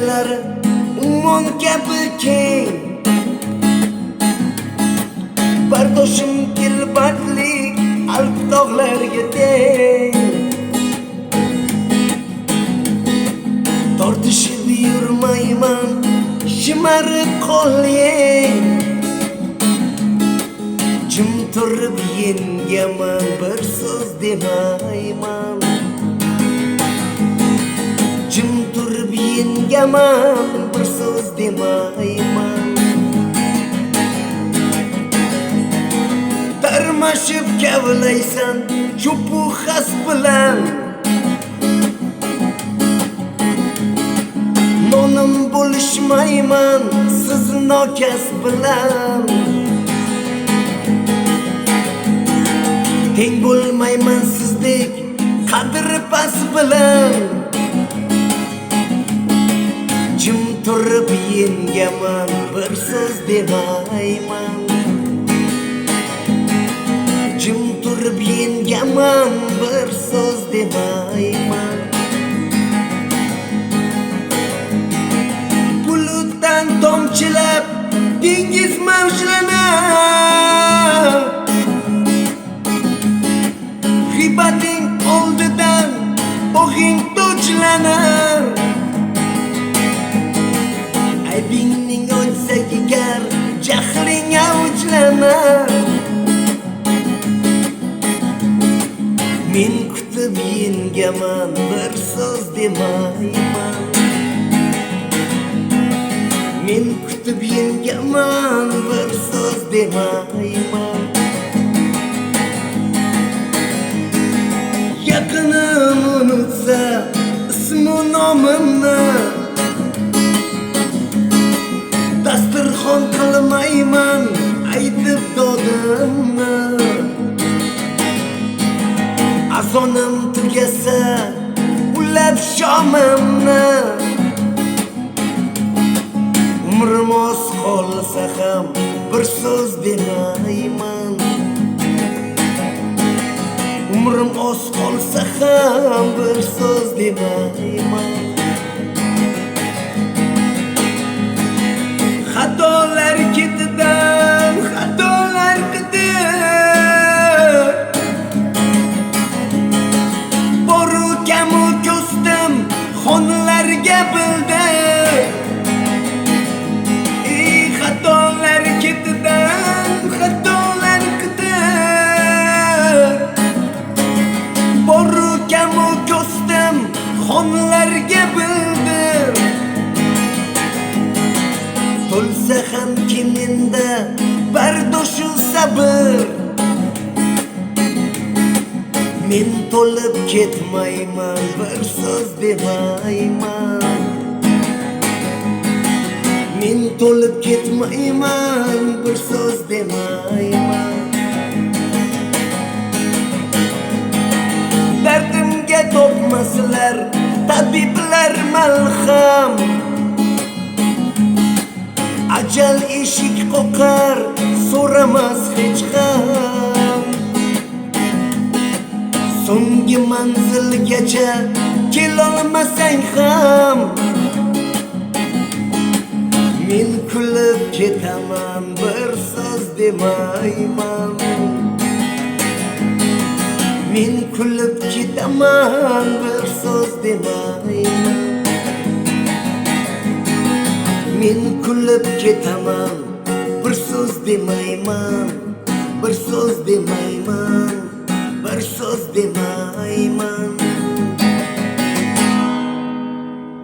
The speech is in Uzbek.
ko'chalari ummon kabi keng, bardoshim kelbatlik Alp tog'larga teng. Tortishib yurmayman, shimarib qolyeng, jim turib yengaman, bir so'z demayman. Jim turib yengaman, bir so'z demayman. Tarmashib kavlaysan cho'pu xas bilan, nonim bo'lishmayman siz nokas bilan. Teng bo'lmayman sizdek qadri pas bilan, jim turib yengaman, bir so'z demayman. Jim turib yengaman, bir so'z demayman. Bulutdan tomchilab dengiz mavjlanar, g'iybating oldidan bog'ing tojlanar. Aybingning o'lsaga gar jahling avjlanar. Men kutib yengaman, bir so'z demayman. Men kutib yengaman, bir so'z demayman. Yaqinim unutsa ismu nomimni, dasturxon qilmayman aytib dodimni. Azonim tugasa ulab shomimni, umrim oz qolsa ham bir so'z demayman. Umrim oz qolsa ham bir so'z demayman. Xatolar ketidan xatolar qidir, boru kamu ko'stim xonlarga bildir. Xatolar ketidan xatolar qidir, boru kamu ko'stim xonlarga bildir. To'lsa ham kimenda bardoshu sabr, men to'lib ketmayman, bir so'z demayman. Men to'lib ketmayman, bir so'z demayman. Dardimga topmaslar tabiblar malham, ajal eshik qoqar so'ramas hech ham. So'nggi manzilgacha kelolmasang ham, men kulib ketaman, bir so'z demayman. Men kulib ketaman, bir so'z demayman. Men kulib ketaman, bir so'z demayman, bir so'z demayman.